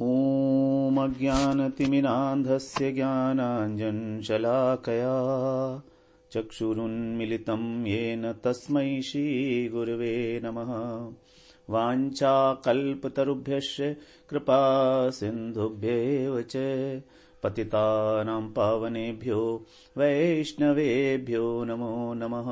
ॐ अज्ञानतिमिरान्धस्य ज्ञानाञ्जनशलाकया चक्षुरुन्मिलितं येन तस्मै श्रीगुरवे नमः। वाञ्छाकल्पतरुभ्यश्च कृपा सिन्धुभ्येव च पतितानां पावनेभ्यो वैष्णवेभ्यो नमो नमः।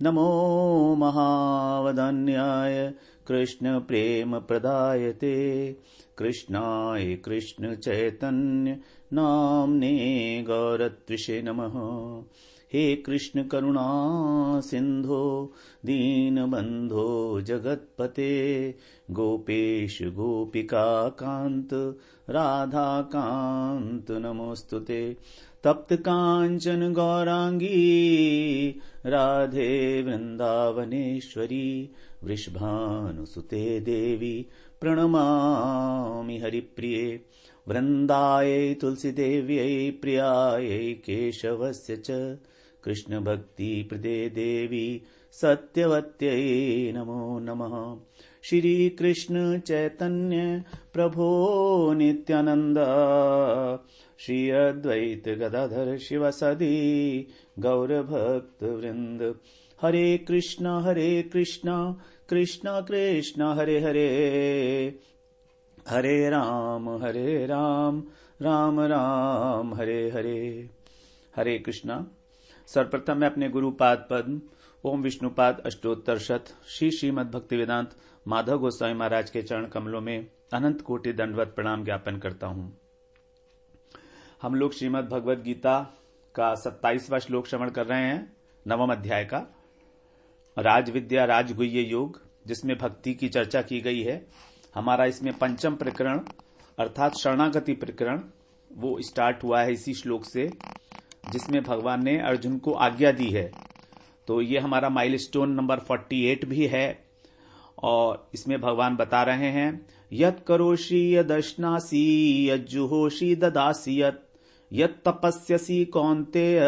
नमो महावदन्याय कृष्ण प्रेम प्रदायते कृष्णाय कृष्ण चैतन्य नाम्ने गौरत्विषे नमः। हे कृष्ण करुणा सिंधो दीनबंधो जगत्पते गोपेश गोपिका कांत राधा कांत नमोस्तुते। तप्त कांचन गौरांगी राधे वृंदावनेश्वरी वृषभानुसुते देवी प्रणमामि हरिप्रिये। वृंदायै तुलसीदेव्यै प्रियायै केशवस्य च कृष्ण भक्ति प्रदे देवी सत्यवत्यै नमो नमः। श्री कृष्ण चैतन्य प्रभो नित्यानंद श्री अद्वैत गदाधर शिवसदि गौर भक्त वृंद। हरे कृष्ण कृष्ण कृष्ण हरे हरे हरे राम राम राम हरे हरे। हरे कृष्णा। सर्वप्रथम मैं अपने गुरुपाद पद्म ओम विष्णुपाद अष्टोत्तर शत श्री श्रीमद् भक्ति वेदांत माधव गोस्वामी महाराज के चरण कमलों में अनंत कोटि दंडवत प्रणाम ज्ञापन करता हूं। हम लोग श्रीमद् भगवद गीता का 27वां श्लोक श्रवण कर रहे हैं, 9वें अध्याय का राज विद्या राजगुह्य योग, जिसमें भक्ति की चर्चा की गई है। हमारा इसमें 5वां प्रकरण अर्थात शरणागति प्रकरण वो स्टार्ट हुआ है इसी श्लोक से, जिसमें भगवान ने अर्जुन को आज्ञा दी है। तो ये हमारा माइलस्टोन नंबर 48 भी है और इसमें भगवान बता रहे हैं यत् करोषि यदश्नासि यज्जुहोषि ददासि यत् तपस्यसि कौन्तेय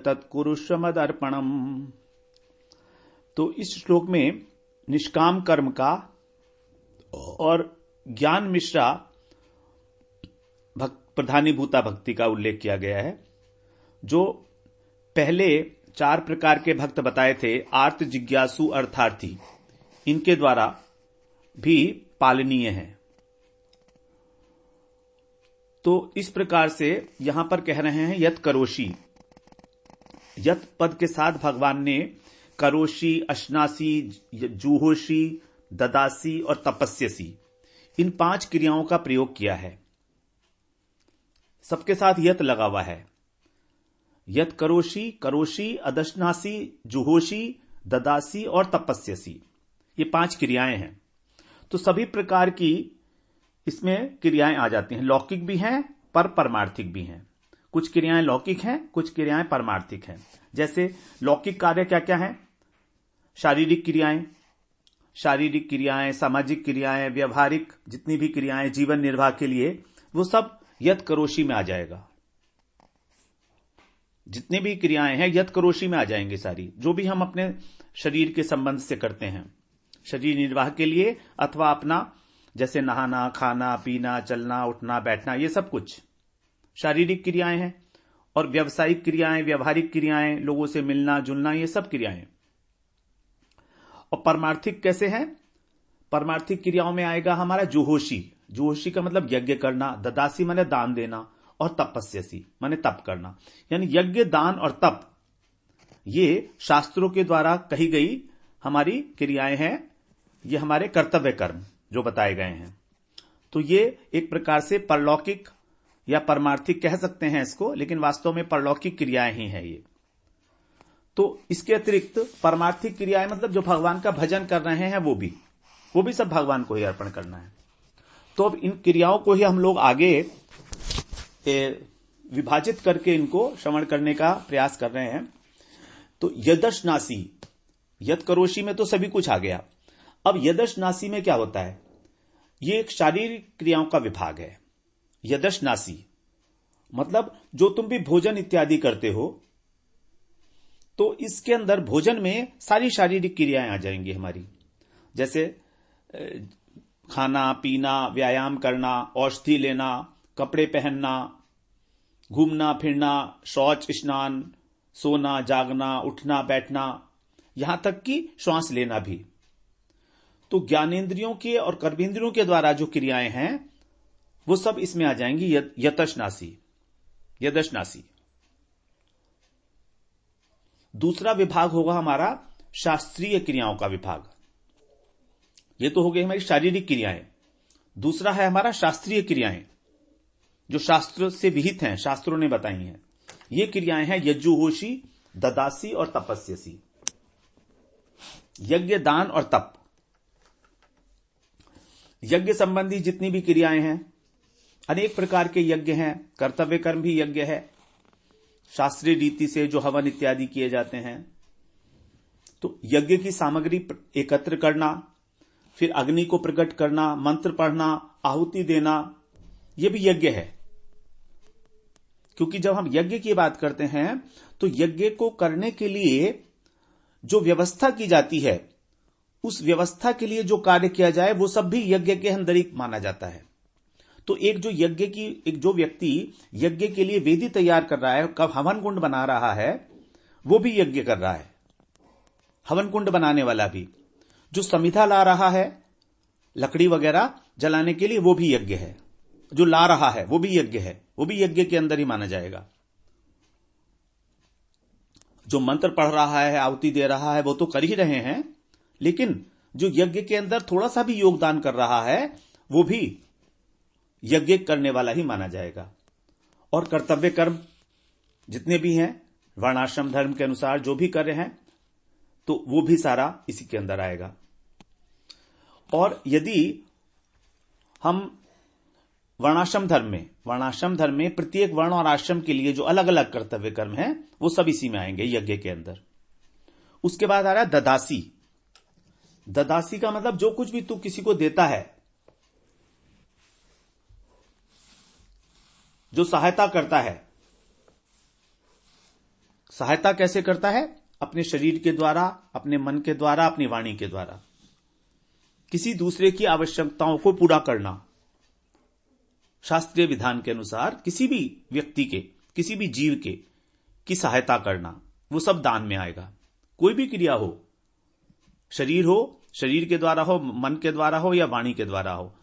तत्कुरुष्व मदर्पणम्। तो इस श्लोक में निष्काम कर्म का और ज्ञान मिश्रा प्रधानीभूता भक्ति का उल्लेख किया गया है। जो पहले 4 प्रकार के भक्त बताए थे, आर्त जिज्ञासु अर्थार्थी, इनके द्वारा भी पालनीय है। तो इस प्रकार से यहां पर कह रहे हैं यत करोषि, यत पद के साथ भगवान ने करोषि, अश्नासी, जूहोषि, ददासी और तपस्यसी, इन 5 क्रियाओं का प्रयोग किया है। सबके साथ यत लगा हुआ है। यत करोषि, करोषि, अदश्नासी, जुहोषि, ददासी और तपस्यसी, ये 5 क्रियाएं हैं। तो सभी प्रकार की इसमें क्रियाएं आ जाती हैं। लौकिक भी हैं पर परमार्थिक भी हैं। कुछ क्रियाएं लौकिक हैं, कुछ क्रियाएं परमार्थिक हैं। जैसे लौकिक कार्य क्या क्या है? शारीरिक क्रियाएं, सामाजिक क्रियाएं, व्यवहारिक जितनी भी क्रियाएं जीवन निर्वाह के लिए, वो सब यत करोषि में आ जाएगा। जितनी भी क्रियाएं हैं यत करोषि में आ जाएंगे सारी, जो भी हम अपने शरीर के संबंध से करते हैं, शरीर निर्वाह के लिए अथवा अपना जैसे नहाना, खाना, पीना, चलना, उठना, बैठना, ये सब कुछ शारीरिक क्रियाएं हैं। और व्यावसायिक क्रियाएं, व्यवहारिक क्रियाएं, लोगों से मिलना जुलना, ये सब क्रियाएं। और परमार्थिक कैसे हैं? परमार्थिक क्रियाओं में आएगा हमारा जुहोषी। जुहोषी का मतलब यज्ञ करना, ददासी माने दान देना, और तपस्यसी माने तप करना। यानी यज्ञ, दान और तप ये शास्त्रों के द्वारा कही गई हमारी क्रियाएं हैं। ये हमारे कर्तव्य कर्म जो बताए गए हैं। तो ये एक प्रकार से परलौकिक या परमार्थिक कह सकते हैं इसको, लेकिन वास्तव में परलौकिक क्रियाएं ही हैं ये। तो इसके अतिरिक्त परमार्थिक क्रियाएं मतलब जो भगवान का भजन कर रहे हैं वो भी सब भगवान को ही अर्पण करना है। तो अब इन क्रियाओं को ही हम लोग आगे विभाजित करके इनको श्रवण करने का प्रयास कर रहे हैं। तो यदश्नासी, यद करोषि में तो सभी कुछ आ गया। अब यदश्नासी में क्या होता है? ये एक शारीरिक क्रियाओं का विभाग है। यदश्नासी मतलब जो तुम भी भोजन इत्यादि करते हो, तो इसके अंदर भोजन में सारी शारीरिक क्रियाएं आ जाएंगी हमारी। जैसे खाना पीना, व्यायाम करना, औषधि लेना, कपड़े पहनना, घूमना फिरना, शौच स्नान, सोना जागना, उठना बैठना, यहां तक कि श्वास लेना भी। तो ज्ञानेंद्रियों के और कर्मेंद्रियों के द्वारा जो क्रियाएं हैं वो सब इसमें आ जाएंगी यदशनासी। दूसरा विभाग होगा हमारा शास्त्रीय क्रियाओं का विभाग। ये तो हो गई हमारी शारीरिक क्रियाएं। दूसरा है हमारा शास्त्रीय क्रियाएं जो शास्त्र से विहित हैं, शास्त्रों ने बताई हैं। ये क्रियाएं हैं यज्जुहोषी, ददासी और तपस्यसी। यज्ञ, दान और तप, यज्ञ संबंधी जितनी भी क्रियाएं हैं, अनेक प्रकार के यज्ञ हैं। कर्तव्य कर्म भी यज्ञ है, शास्त्रीय रीति से जो हवन इत्यादि किए जाते हैं। तो यज्ञ की सामग्री एकत्र करना, फिर अग्नि को प्रकट करना, मंत्र पढ़ना, आहुति देना, यह भी यज्ञ है। क्योंकि जब हम यज्ञ की बात करते हैं तो यज्ञ को करने के लिए जो व्यवस्था की जाती है, उस व्यवस्था के लिए जो कार्य किया जाए वो सब भी यज्ञ के अंदर ही माना जाता है। तो एक जो व्यक्ति यज्ञ के लिए वेदी तैयार कर रहा है, कब हवन कुंड बना रहा है, वो भी यज्ञ कर रहा है। हवन कुंड बनाने वाला भी, जो समिधा ला रहा है लकड़ी वगैरह जलाने के लिए, वो भी यज्ञ है। जो ला रहा है वो भी यज्ञ है, वो भी यज्ञ के अंदर ही माना जाएगा। जो मंत्र पढ़ रहा है, आहुति दे रहा है, वो तो कर ही रहे हैं, लेकिन जो यज्ञ के अंदर थोड़ा सा भी योगदान कर रहा है वो भी यज्ञ करने वाला ही माना जाएगा। और कर्तव्य कर्म जितने भी हैं वर्णाश्रम धर्म के अनुसार जो भी कर रहे हैं, तो वो भी सारा इसी के अंदर आएगा। और यदि हम वर्णाश्रम धर्म में प्रत्येक वर्ण और आश्रम के लिए जो अलग अलग कर्तव्य कर्म हैं वो सब इसी में आएंगे यज्ञ के अंदर। उसके बाद आ रहा है ददासी। ददासी का मतलब जो कुछ भी तू किसी को देता है, जो सहायता करता है। सहायता कैसे करता है? अपने शरीर के द्वारा, अपने मन के द्वारा, अपनी वाणी के द्वारा किसी दूसरे की आवश्यकताओं को पूरा करना। शास्त्रीय विधान के अनुसार किसी भी व्यक्ति के, किसी भी जीव के की सहायता करना, वो सब दान में आएगा। कोई भी क्रिया हो, शरीर के द्वारा हो, मन के द्वारा हो या वाणी के द्वारा हो,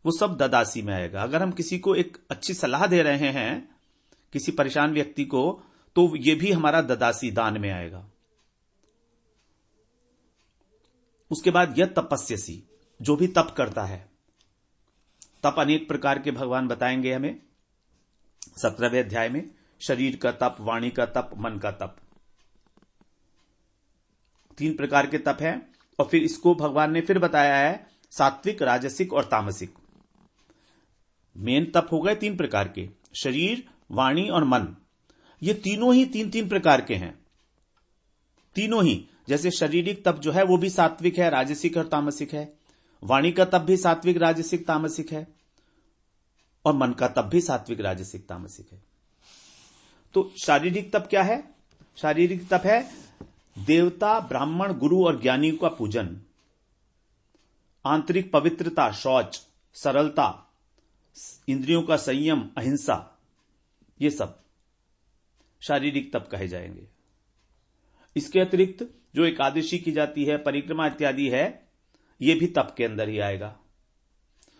वो सब ददासी में आएगा। अगर हम किसी को एक अच्छी सलाह दे रहे हैं, किसी परेशान व्यक्ति को, तो ये भी हमारा ददासी दान में आएगा। उसके बाद यह तपस्यसी, जो भी तप करता है। तप अनेक प्रकार के भगवान बताएंगे हमें 17वें अध्याय में। शरीर का तप, वाणी का तप, मन का तप, 3 प्रकार के तप हैं। और फिर इसको भगवान ने फिर बताया है सात्विक, राजसिक और तामसिक। मेन तप हो गए 3 प्रकार के, शरीर, वाणी और मन। ये तीनों ही 3-3 प्रकार के हैं, तीनों ही। जैसे शारीरिक तप जो है वो भी सात्विक है, राजसिक और तामसिक है। वाणी का तप भी सात्विक, राजसिक, तामसिक है। और मन का तप भी सात्विक, राजसिक, तामसिक है। तो शारीरिक तप क्या है? शारीरिक तप है देवता, ब्राह्मण, गुरु और ज्ञानी का पूजन, आंतरिक पवित्रता, शौच, सरलता, इंद्रियों का संयम, अहिंसा, ये सब शारीरिक तप कहे जाएंगे। इसके अतिरिक्त जो एकादशी की जाती है, परिक्रमा इत्यादि है, ये भी तप के अंदर ही आएगा।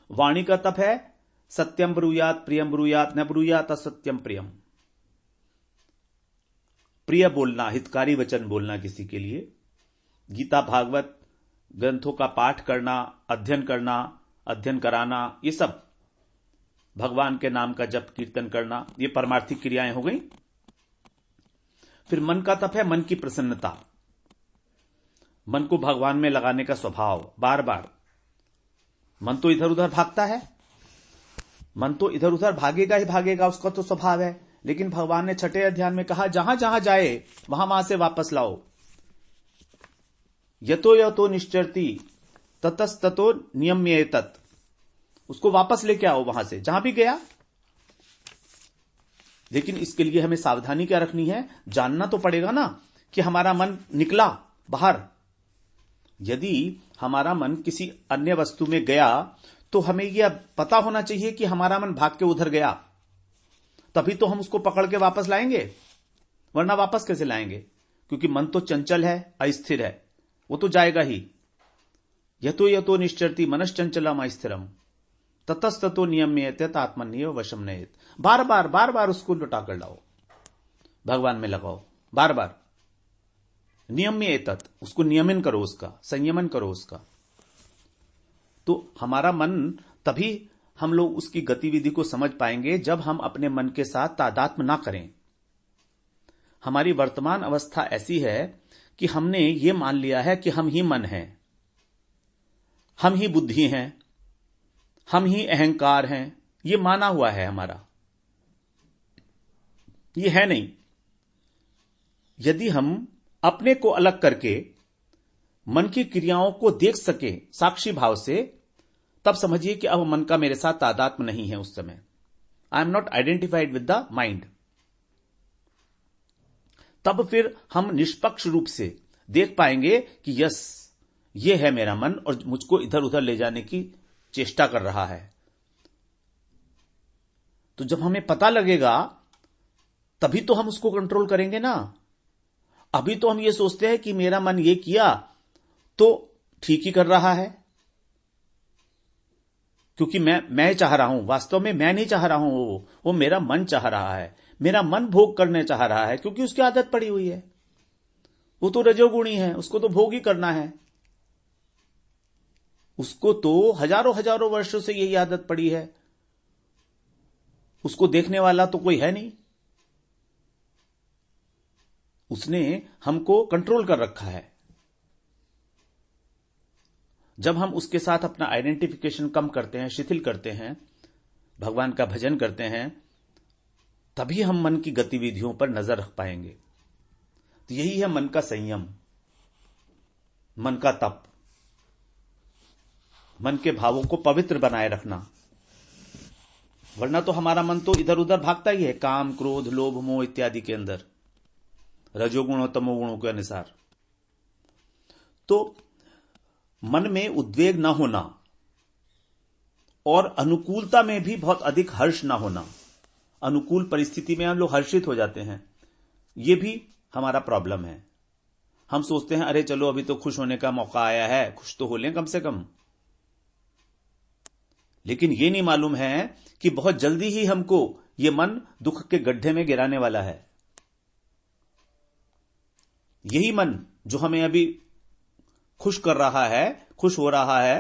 वाणी का तप है सत्यम ब्रूयात, प्रियम ब्रूयात, न ब्रूयात असत्यम प्रियम। प्रिय बोलना, हितकारी वचन बोलना किसी के लिए। गीता भागवत ग्रंथों का पाठ करना, अध्ययन कराना, ये सब भगवान के नाम का जप कीर्तन करना, ये परमार्थिक क्रियाएं हो गई। फिर मन का तप है मन की प्रसन्नता, मन को भगवान में लगाने का स्वभाव। बार बार मन तो इधर उधर भागता है, मन तो इधर उधर भागेगा ही भागेगा, उसका तो स्वभाव है। लेकिन भगवान ने 6ठे अध्याय में कहा जहां जहां जाए वहां से वापस लाओ। यतो यतो निश्चरति ततस्ततो नियम्येतत्, उसको वापस लेके आओ वहां से जहां भी गया। लेकिन इसके लिए हमें सावधानी क्या रखनी है? जानना तो पड़ेगा ना कि हमारा मन निकला बाहर, यदि हमारा मन किसी अन्य वस्तु में गया तो हमें यह पता होना चाहिए कि हमारा मन भाग के उधर गया, तभी तो हम उसको पकड़ के वापस लाएंगे, वरना वापस कैसे लाएंगे? क्योंकि मन तो चंचल है, अस्थिर है, वो तो जाएगा ही। यतो यतो निश्चरति मनश्चंचलम अस्थिरम ततस्ततो नियम्येत आत्मन्यो वशम नयेत। बार बार उसको लुटा कर लाओ, भगवान में लगाओ, बार बार नियम्येत, उसको नियमन करो, उसका संयमन करो उसका। तो हमारा मन, तभी हम लोग उसकी गतिविधि को समझ पाएंगे जब हम अपने मन के साथ तादात्म्य ना करें। हमारी वर्तमान अवस्था ऐसी है कि हमने ये मान लिया है कि हम ही मन हैं, हम ही बुद्धि हैं, हम ही अहंकार हैं, ये माना हुआ है हमारा, ये है नहीं। यदि हम अपने को अलग करके मन की क्रियाओं को देख सके साक्षी भाव से, तब समझिए कि अब मन का मेरे साथ तादात्म्य नहीं है। उस समय I am not identified with the mind. तब फिर हम निष्पक्ष रूप से देख पाएंगे कि यस, ये है मेरा मन और मुझको इधर उधर ले जाने की चेष्टा कर रहा है। तो जब हमें पता लगेगा तभी तो हम उसको कंट्रोल करेंगे ना। अभी तो हम ये सोचते हैं कि मेरा मन ये किया तो ठीक ही कर रहा है, क्योंकि मैं चाह रहा हूं। वास्तव में मैं नहीं चाह रहा हूं, वो मेरा मन चाह रहा है, मेरा मन भोग करने चाह रहा है, क्योंकि उसकी आदत पड़ी हुई है। वो तो रजोगुणी है, उसको तो भोग ही करना है, उसको तो हजारों वर्षों से यही आदत पड़ी है। उसको देखने वाला तो कोई है नहीं, उसने हमको कंट्रोल कर रखा है। जब हम उसके साथ अपना आइडेंटिफिकेशन कम करते हैं, शिथिल करते हैं, भगवान का भजन करते हैं, तभी हम मन की गतिविधियों पर नजर रख पाएंगे। तो यही है मन का संयम, मन का तप, मन के भावों को पवित्र बनाए रखना। वरना तो हमारा मन तो इधर उधर भागता ही है, काम, क्रोध, लोभ, मोह इत्यादि के अंदर, रजोगुण और तमोगुणों के अनुसार। तो मन में उद्वेग न होना और अनुकूलता में भी बहुत अधिक हर्ष न होना, अनुकूल परिस्थिति में हम लोग हर्षित हो जाते हैं, यह भी हमारा प्रॉब्लम है। हम सोचते हैं अरे चलो अभी तो खुश होने का मौका आया है, खुश तो हो लें कम से कम। लेकिन यह नहीं मालूम है कि बहुत जल्दी ही हमको यह मन दुख के गड्ढे में गिराने वाला है। यही मन जो हमें अभी खुश कर रहा है, खुश हो रहा है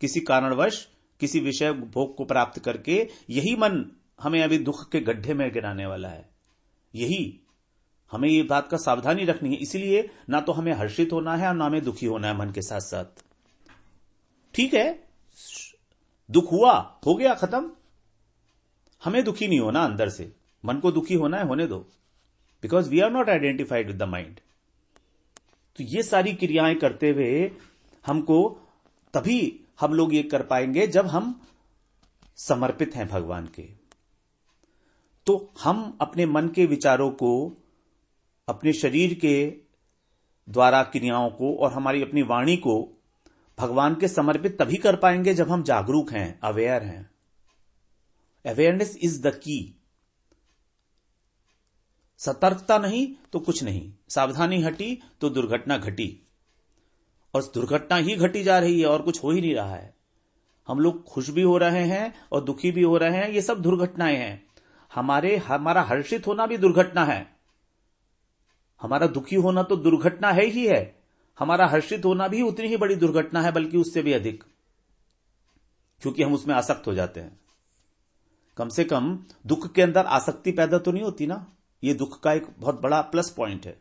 किसी कारणवश, किसी विषय भोग को प्राप्त करके, यही मन हमें अभी दुख के गड्ढे में गिराने वाला है। यही हमें ये बात का सावधानी रखनी है। इसलिए ना तो हमें हर्षित होना है और ना हमें दुखी होना है मन के साथ साथ। ठीक है, दुख हुआ, हो गया, खत्म। हमें दुखी नहीं होना अंदर से, मन को दुखी होना है, होने दो, because we are not identified with the mind. तो ये सारी क्रियाएं करते हुए हमको, तभी हम लोग ये कर पाएंगे जब हम समर्पित हैं भगवान के। तो हम अपने मन के विचारों को, अपने शरीर के द्वारा क्रियाओं को और हमारी अपनी वाणी को भगवान के समर्पित तभी कर पाएंगे जब हम जागरूक हैं, अवेयर हैं। Awareness is the key. सतर्कता नहीं तो कुछ नहीं, सावधानी हटी तो दुर्घटना घटी, और दुर्घटना ही घटी जा रही है और कुछ हो ही नहीं रहा है। हम लोग खुश भी हो रहे हैं और दुखी भी हो रहे हैं, ये सब दुर्घटनाएं हैं। हमारा हर्षित होना भी दुर्घटना है, हमारा दुखी होना तो दुर्घटना है ही है, हमारा हर्षित होना भी उतनी ही बड़ी दुर्घटना है, बल्कि उससे भी अधिक, क्योंकि हम उसमें आसक्त हो जाते हैं। कम से कम दुख के अंदर आसक्ति पैदा तो नहीं होती ना, ये दुख का एक बहुत बड़ा प्लस पॉइंट है।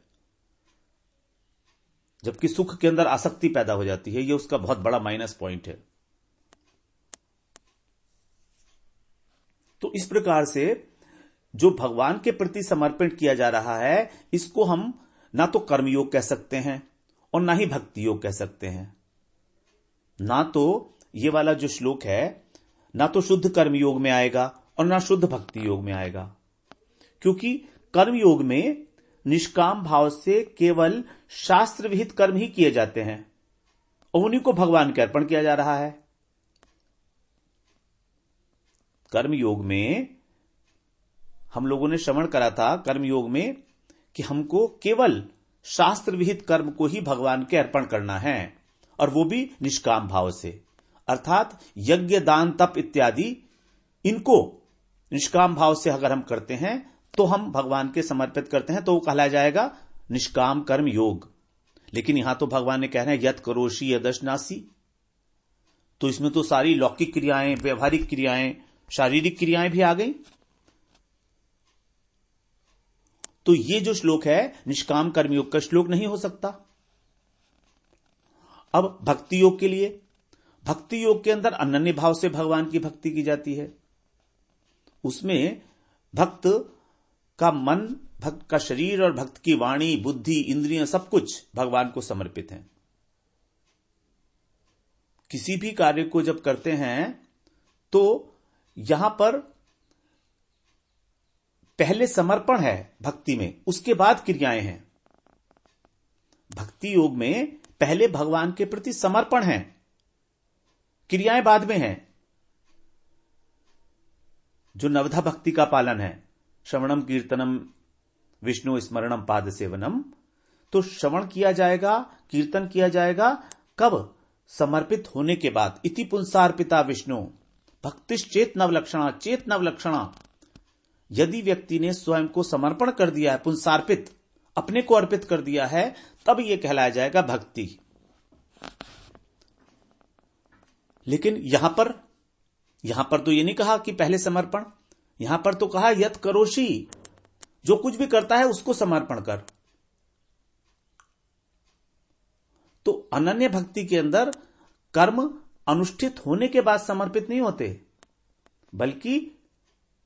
जबकि सुख के अंदर आसक्ति पैदा हो जाती है, ये उसका बहुत बड़ा माइनस पॉइंट है। तो इस प्रकार से जो भगवान के प्रति समर्पण किया जा रहा है, इसको हम ना तो कर्मयोग कह सकते हैं और ना ही भक्ति योग कह सकते हैं। ना तो ये वाला जो श्लोक है, ना तो शुद्ध कर्मयोग में आएगा और ना शुद्ध भक्ति योग में आएगा, क्योंकि कर्मयोग में निष्काम भाव से केवल शास्त्र विहित कर्म ही किए जाते हैं। और उन्हीं को भगवान के अर्पण किया जा रहा है। कर्म योग में हम लोगों ने श्रवण करा था, कर्म योग में, कि हमको केवल शास्त्र विहित कर्म को ही भगवान के अर्पण करना है, और वो भी निष्काम भाव से। अर्थात यज्ञ, दान, तप इत्यादि इनको निष्काम भाव से अगर हम करते हैं तो हम भगवान के समर्पित करते हैं, तो वो कहलाया जाएगा निष्काम कर्म योग। लेकिन यहां तो भगवान ने कह रहे हैं यत् करोषि यदश्नासि, तो इसमें तो सारी लौकिक क्रियाएं, व्यवहारिक क्रियाएं, शारीरिक क्रियाएं भी आ गई। तो ये जो श्लोक है निष्काम कर्मयोग का श्लोक नहीं हो सकता। अब भक्ति योग के लिए, भक्ति योग के अंदर अनन्य भाव से भगवान की भक्ति की जाती है। उसमें भक्त का मन, भक्त का शरीर और भक्त की वाणी, बुद्धि, इंद्रियां सब कुछ भगवान को समर्पित हैं। किसी भी कार्य को जब करते हैं तो यहां पर पहले समर्पण है भक्ति में, उसके बाद क्रियाएं हैं। भक्ति योग में पहले भगवान के प्रति समर्पण है, क्रियाएं बाद में हैं। जो नवधा भक्ति का पालन है, श्रवणम कीर्तनम विष्णु स्मरणम पाद सेवनम, तो श्रवण किया जाएगा, कीर्तन किया जाएगा कब? समर्पित होने के बाद। इति पुंसार्पिता विष्णु भक्तिश्चेत नवलक्षणा, चेत नवलक्षणा। यदि व्यक्ति ने स्वयं को समर्पण कर दिया है, पुंसार्पित, अपने को अर्पित कर दिया है, तब यह कहलाया जाएगा भक्ति। लेकिन यहां पर तो यह नहीं कहा कि पहले समर्पण, यहां पर तो कहा यत् करोषि, जो कुछ भी करता है उसको समर्पण कर। तो अनन्य भक्ति के अंदर कर्म अनुष्ठित होने के बाद समर्पित नहीं होते, बल्कि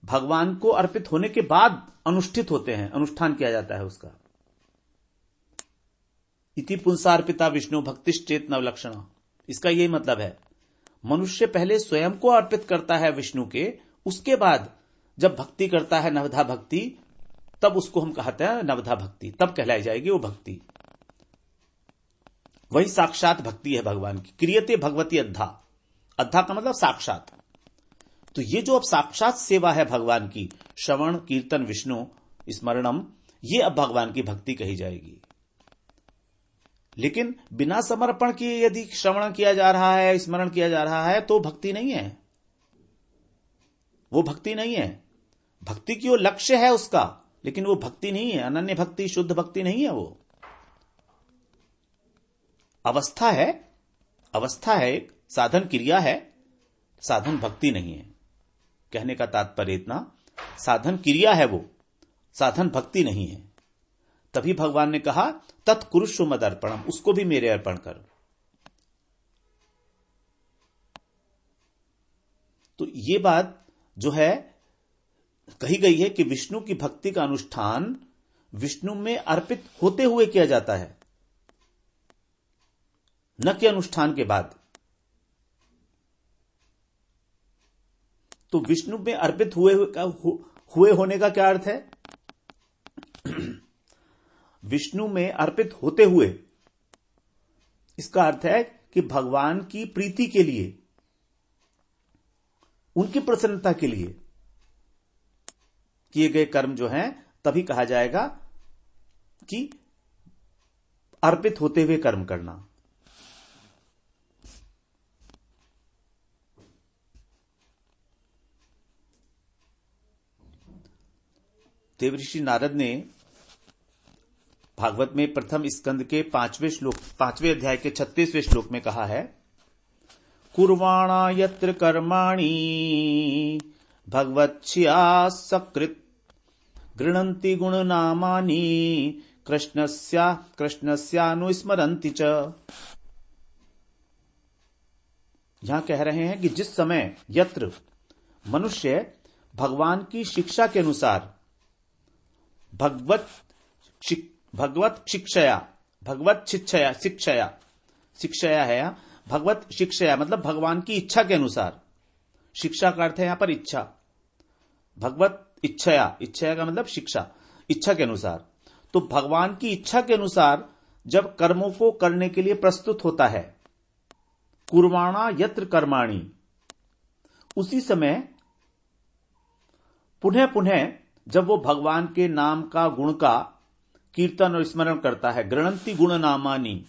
भगवान को अर्पित होने के बाद अनुष्ठित होते हैं, अनुष्ठान किया जाता है उसका। इति पुंसार्पिता विष्णु भक्तिश्चेत नवलक्षणा, इसका यही मतलब है। मनुष्य पहले स्वयं को अर्पित करता है विष्णु के, उसके बाद जब भक्ति करता है नवधा भक्ति, तब उसको हम कहते हैं नवधा भक्ति, तब कहलाई जाएगी वो भक्ति। वही साक्षात भक्ति है भगवान की। क्रियते भगवती अद्धा, अद्धा का मतलब साक्षात। तो ये जो अब साक्षात सेवा है भगवान की, श्रवण कीर्तन विष्णु स्मरणम, ये अब भगवान की भक्ति कही जाएगी। लेकिन बिना समर्पण किए यदि श्रवण किया जा रहा है, स्मरण किया जा रहा है, तो भक्ति नहीं है, वो भक्ति नहीं है। भक्ति की वो लक्ष्य है उसका, लेकिन वो भक्ति नहीं है, अनन्य भक्ति, शुद्ध भक्ति नहीं है। वो अवस्था है, अवस्था है, एक साधन क्रिया है, साधन भक्ति नहीं है। कहने का तात्पर्य इतना, साधन क्रिया है वो, साधन भक्ति नहीं है। तभी भगवान ने कहा तत्कुरुष्व मदर्पणम, उसको भी मेरे अर्पण कर। तो ये बात जो है कही गई है कि विष्णु की भक्ति का अनुष्ठान विष्णु में अर्पित होते हुए किया जाता है, न कि अनुष्ठान के बाद। तो विष्णु में अर्पित हुए होने का क्या अर्थ है? विष्णु में अर्पित होते हुए, इसका अर्थ है कि भगवान की प्रीति के लिए, उनकी प्रसन्नता के लिए किए गए कर्म जो हैं, तभी कहा जाएगा कि अर्पित होते हुए कर्म करना। देवऋषि नारद ने भागवत में प्रथम स्कंद के 5वें अध्याय के 36वें श्लोक में कहा है, कुर्वाणा यत्र कर्माणि भगवत्या सकृत गृह्णन्ति गुणनामानि कृष्णस्यानुस्मरन्ति च। यहां कह रहे हैं कि जिस समय यत्र मनुष्य भगवान की शिक्षा के अनुसार भगवत शिक्षया मतलब भगवान की इच्छा के अनुसार, शिक्षा का अर्थ है यहां पर इच्छा, भगवत इच्छया, इच्छया का मतलब शिक्षा, इच्छा के अनुसार। तो भगवान की इच्छा के अनुसार जब कर्मों को करने के लिए प्रस्तुत होता है, कुर्वाणा यत्र कर्माणि, उसी समय पुनः पुनः जब वो भगवान के नाम का, गुण का कीर्तन और स्मरण करता है, गृणंति गुण नामानि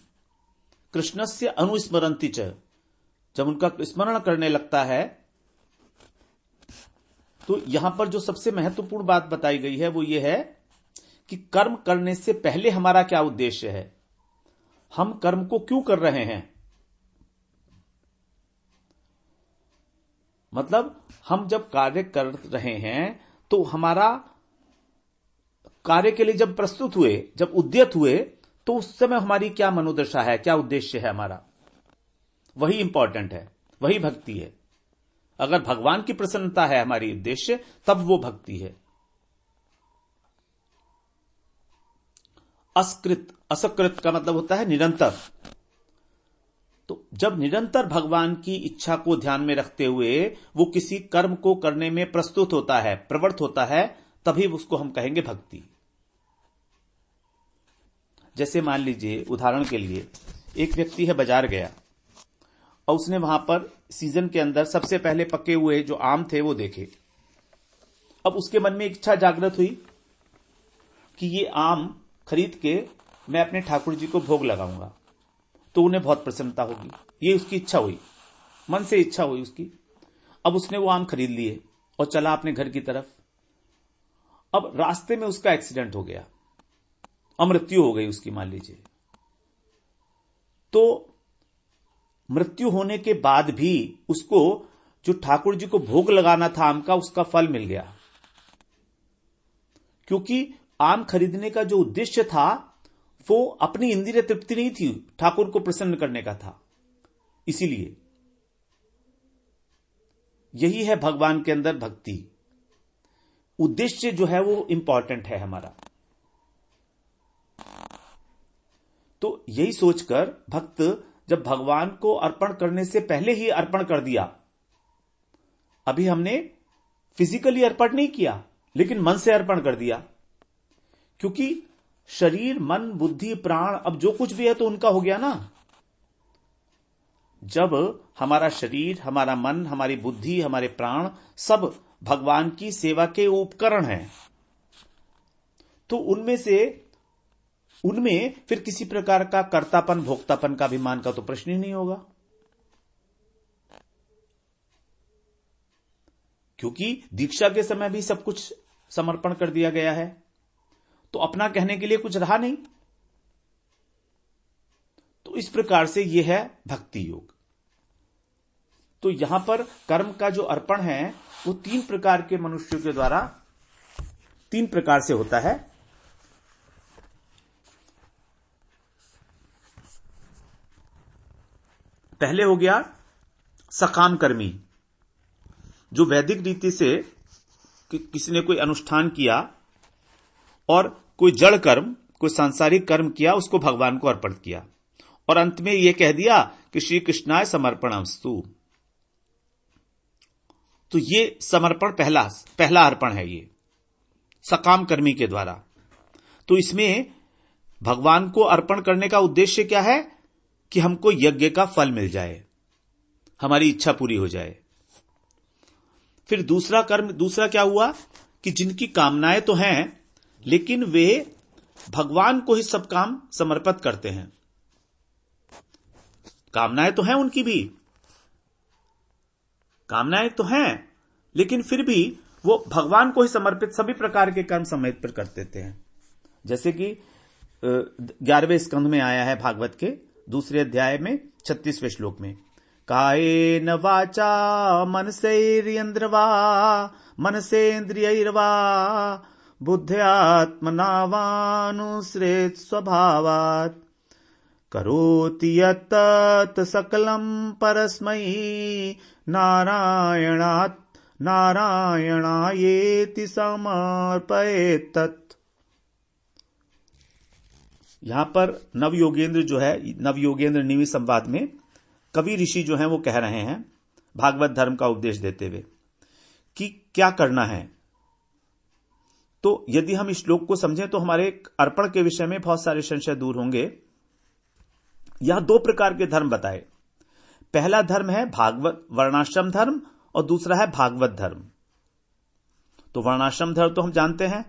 कृष्णस्य अनुस्मरंति च, जब उनका स्मरण करने लगता है, तो यहां पर जो सबसे महत्वपूर्ण बात बताई गई है वो ये है कि कर्म करने से पहले हमारा क्या उद्देश्य है, हम कर्म को क्यों कर रहे हैं। मतलब हम जब कार्य कर रहे हैं तो हमारा कार्य के लिए जब प्रस्तुत हुए, जब उद्यत हुए, तो उस समय हमारी क्या मनोदशा है, क्या उद्देश्य है हमारा, वही इंपॉर्टेंट है, वही भक्ति है। अगर भगवान की प्रसन्नता है हमारी उद्देश्य, तब वो भक्ति है। असकृत का मतलब होता है निरंतर। तो जब निरंतर भगवान की इच्छा को ध्यान में रखते हुए वो किसी कर्म को करने में प्रस्तुत होता है, प्रवृत्त होता है, तभी उसको हम कहेंगे भक्ति। जैसे मान लीजिए उदाहरण के लिए, एक व्यक्ति है, बाजार गया और उसने वहां पर सीजन के अंदर सबसे पहले पके हुए जो आम थे वो देखे। अब उसके मन में एक इच्छा जागृत हुई कि ये आम खरीद के मैं अपने ठाकुर जी को भोग लगाऊंगा, तो उन्हें बहुत प्रसन्नता होगी। ये उसकी इच्छा हुई, मन से इच्छा हुई उसकी। अब उसने वो आम खरीद लिए और चला अपने घर की तरफ। अब रास्ते में उसका एक्सीडेंट हो गया, मृत्यु हो गई उसकी, मान लीजिए। तो मृत्यु होने के बाद भी उसको जो ठाकुर जी को भोग लगाना था आम का, उसका फल मिल गया, क्योंकि आम खरीदने का जो उद्देश्य था वो अपनी इंद्रिय तृप्ति नहीं थी, ठाकुर को प्रसन्न करने का था। इसीलिए यही है भगवान के अंदर भक्ति। उद्देश्य जो है वो इंपॉर्टेंट है हमारा। तो यही सोचकर भक्त जब भगवान को अर्पण करने से पहले ही अर्पण कर दिया, अभी हमने फिजिकली अर्पण नहीं किया लेकिन मन से अर्पण कर दिया, क्योंकि शरीर, मन, बुद्धि, प्राण, अब जो कुछ भी है तो उनका हो गया ना। जब हमारा शरीर, हमारा मन, हमारी बुद्धि, हमारे प्राण सब भगवान की सेवा के उपकरण हैं, तो उनमें फिर किसी प्रकार का कर्तापन, भोक्तापन का अभिमान का तो प्रश्न ही नहीं होगा, क्योंकि दीक्षा के समय भी सब कुछ समर्पण कर दिया गया है, तो अपना कहने के लिए कुछ रहा नहीं। तो इस प्रकार से यह है भक्ति योग। तो यहां पर कर्म का जो अर्पण है वो 3 प्रकार के मनुष्यों के द्वारा 3 प्रकार से होता है। पहले हो गया सकाम कर्मी, जो वैदिक रीति से किसी ने कोई अनुष्ठान किया और कोई जड़ कर्म, कोई सांसारिक कर्म किया, उसको भगवान को अर्पण किया और अंत में यह कह दिया कि श्री कृष्णाय समर्पणमस्तु। तो ये समर्पण पहला अर्पण है, ये सकाम कर्मी के द्वारा। तो इसमें भगवान को अर्पण करने का उद्देश्य क्या है कि हमको यज्ञ का फल मिल जाए, हमारी इच्छा पूरी हो जाए। फिर दूसरा क्या हुआ कि जिनकी कामनाएं तो हैं लेकिन वे भगवान को ही सब काम समर्पित करते हैं। कामनाएं तो हैं, उनकी भी कामनाएं तो हैं, लेकिन फिर भी वो भगवान को ही समर्पित सभी प्रकार के कर्म समर्पित कर देते हैं। जैसे कि 11वें स्कंध में आया है भागवत के 2 अध्याय में 36वें श्लोक में, कायेन वाचा मनसैर्यन्द्रवा मनसेन्द्रियैर्वा बुद्ध्यात्मना वानुसृत स्वभावात् करोति यत्तत् सकलं परस्मै नारायणायेति समर्पयेत् तत्। यहां पर नवयोगेंद्र निवि संवाद में कवि ऋषि जो हैं वो कह रहे हैं भागवत धर्म का उपदेश देते हुए कि क्या करना है। तो यदि हम इस श्लोक को समझें तो हमारे अर्पण के विषय में बहुत सारे संशय दूर होंगे। यहां 2 प्रकार के धर्म बताए। पहला धर्म है भागवत वर्णाश्रम धर्म और दूसरा है भागवत धर्म। तो वर्णाश्रम धर्म तो हम जानते हैं,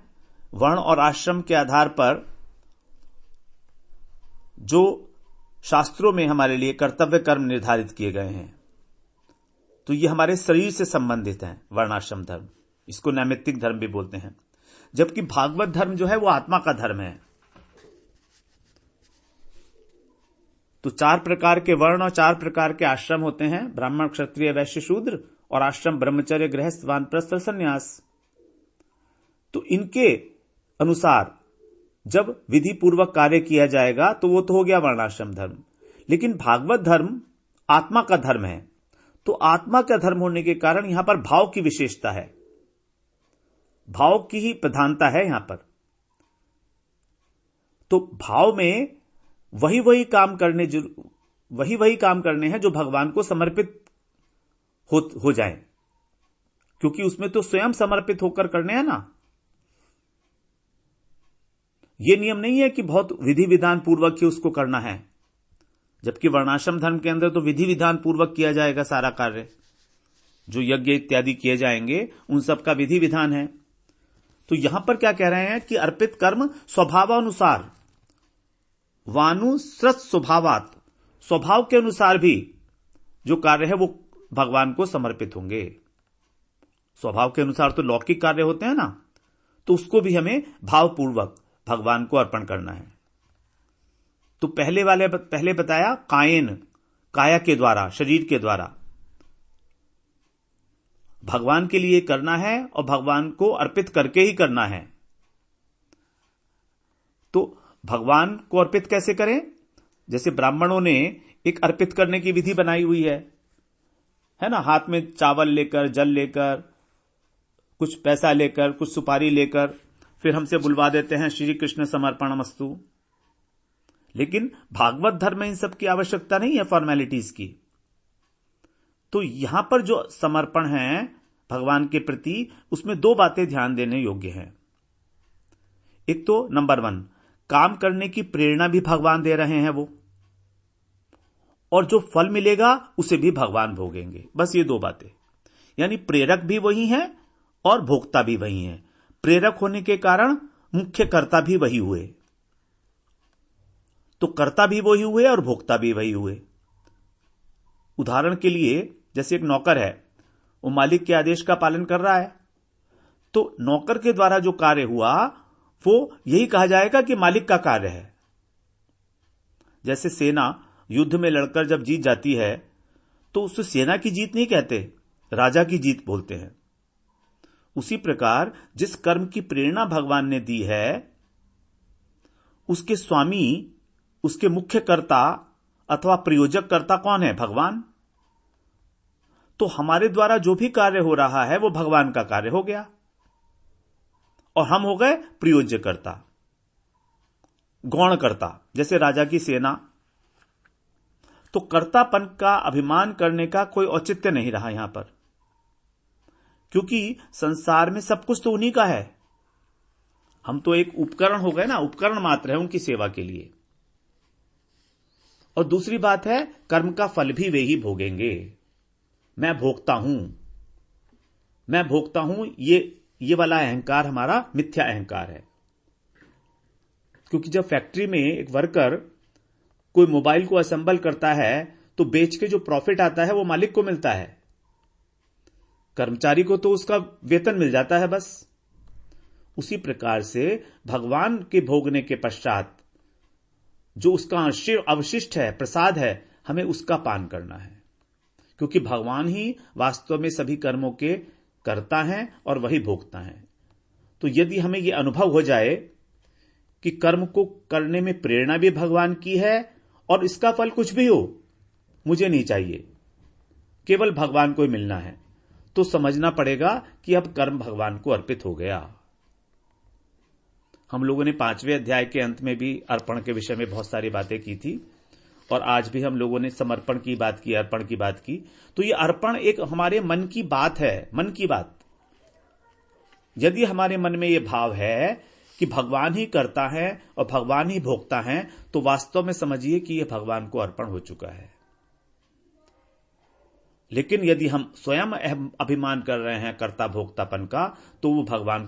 वर्ण और आश्रम के आधार पर जो शास्त्रों में हमारे लिए कर्तव्य कर्म निर्धारित किए गए हैं, तो ये हमारे शरीर से संबंधित हैं वर्णाश्रम धर्म, इसको नैमित्तिक धर्म भी बोलते हैं। जबकि भागवत धर्म जो है वो आत्मा का धर्म है। तो 4 प्रकार के वर्ण और 4 प्रकार के आश्रम होते हैं, ब्राह्मण क्षत्रिय वैश्य शूद्र, और आश्रम ब्रह्मचर्य गृहस्थ वानप्रस्थ और संन्यास। तो इनके अनुसार जब विधि पूर्वक कार्य किया जाएगा तो वो तो हो गया वर्णाश्रम धर्म। लेकिन भागवत धर्म आत्मा का धर्म है, तो आत्मा का धर्म होने के कारण यहां पर भाव की विशेषता है, भाव की ही प्रधानता है यहां पर। तो भाव में वही काम करने हैं जो भगवान को समर्पित हो जाएं, क्योंकि उसमें तो स्वयं समर्पित होकर करने हैं ना। यह नियम नहीं है कि बहुत विधि विधान पूर्वक ही उसको करना है, जबकि वर्णाश्रम धर्म के अंदर तो विधि विधान पूर्वक किया जाएगा सारा कार्य, जो यज्ञ इत्यादि किए जाएंगे उन सब का विधि विधान है। तो यहां पर क्या कह रहे हैं कि अर्पित कर्म स्वभावानुसार वानुसृत स्वभावात, स्वभाव के अनुसार भी जो कार्य है वो भगवान को समर्पित होंगे। स्वभाव के अनुसार तो लौकिक कार्य होते हैं ना, तो उसको भी हमें भावपूर्वक भगवान को अर्पण करना है। तो पहले बताया काया के द्वारा, शरीर के द्वारा भगवान के लिए करना है और भगवान को अर्पित करके ही करना है। तो भगवान को अर्पित कैसे करें? जैसे ब्राह्मणों ने एक अर्पित करने की विधि बनाई हुई है ना, हाथ में चावल लेकर, जल लेकर, कुछ पैसा लेकर, कुछ सुपारी लेकर, फिर हमसे बुलवा देते हैं श्री कृष्ण समर्पणमस्तु। लेकिन भागवत धर्म में इन सब की आवश्यकता नहीं है फॉर्मेलिटीज की। तो यहां पर जो समर्पण है भगवान के प्रति, उसमें 2 बातें ध्यान देने योग्य हैं। एक तो नंबर 1, काम करने की प्रेरणा भी भगवान दे रहे हैं वो, और जो फल मिलेगा उसे भी भगवान भोगेंगे। बस ये 2 बातें, यानी प्रेरक भी वही हैं और भोक्ता भी वही हैं। प्रेरक होने के कारण मुख्य कर्ता भी वही हुए, तो कर्ता भी वही हुए और भोक्ता भी वही हुए। उदाहरण के लिए जैसे एक नौकर है, वो मालिक के आदेश का पालन कर रहा है, तो नौकर के द्वारा जो कार्य हुआ वो यही कहा जाएगा कि मालिक का कार्य है। जैसे सेना युद्ध में लड़कर जब जीत जाती है तो उसे सेना की जीत नहीं कहते, राजा की जीत बोलते हैं। उसी प्रकार जिस कर्म की प्रेरणा भगवान ने दी है, उसके स्वामी, उसके मुख्य कर्ता अथवा प्रयोजक कर्ता कौन है? भगवान। तो हमारे द्वारा जो भी कार्य हो रहा है वो भगवान का कार्य हो गया और हम हो गए प्रयोज्यकर्ता, गौणकर्ता। जैसे राजा की सेना, तो कर्तापन का अभिमान करने का कोई औचित्य नहीं रहा यहां पर, क्योंकि संसार में सब कुछ तो उन्हीं का है। हम तो एक उपकरण हो गए ना, उपकरण मात्र है उनकी सेवा के लिए। और दूसरी बात है, कर्म का फल भी वे ही भोगेंगे। मैं भोगता हूं, ये वाला अहंकार हमारा मिथ्या अहंकार है। क्योंकि जब फैक्ट्री में एक वर्कर कोई मोबाइल को असेंबल करता है तो बेच के जो प्रॉफिट आता है वो मालिक को मिलता है, कर्मचारी को तो उसका वेतन मिल जाता है बस। उसी प्रकार से भगवान के भोगने के पश्चात जो उसका अवशिष्ट है, प्रसाद है, हमें उसका पान करना है, क्योंकि भगवान ही वास्तव में सभी कर्मों के करता है और वही भोगता है। तो यदि हमें यह अनुभव हो जाए कि कर्म को करने में प्रेरणा भी भगवान की है और इसका फल कुछ भी हो मुझे नहीं चाहिए, केवल भगवान को ही मिलना है, तो समझना पड़ेगा कि अब कर्म भगवान को अर्पित हो गया। हम लोगों ने 5वें अध्याय के अंत में भी अर्पण के विषय में बहुत सारी बातें की थी, और आज भी हम लोगों ने समर्पण की बात की, अर्पण की बात की। तो ये अर्पण एक हमारे मन की बात है, मन की बात। यदि हमारे मन में ये भाव है कि भगवान ही करता है और भगवान ही भोगता है, तो वास्तव में समझिए कि यह भगवान को अर्पण हो चुका है। लेकिन यदि हम स्वयं अभिमान कर रहे हैं कर्ता भोक्तापन का, तो वो भगवान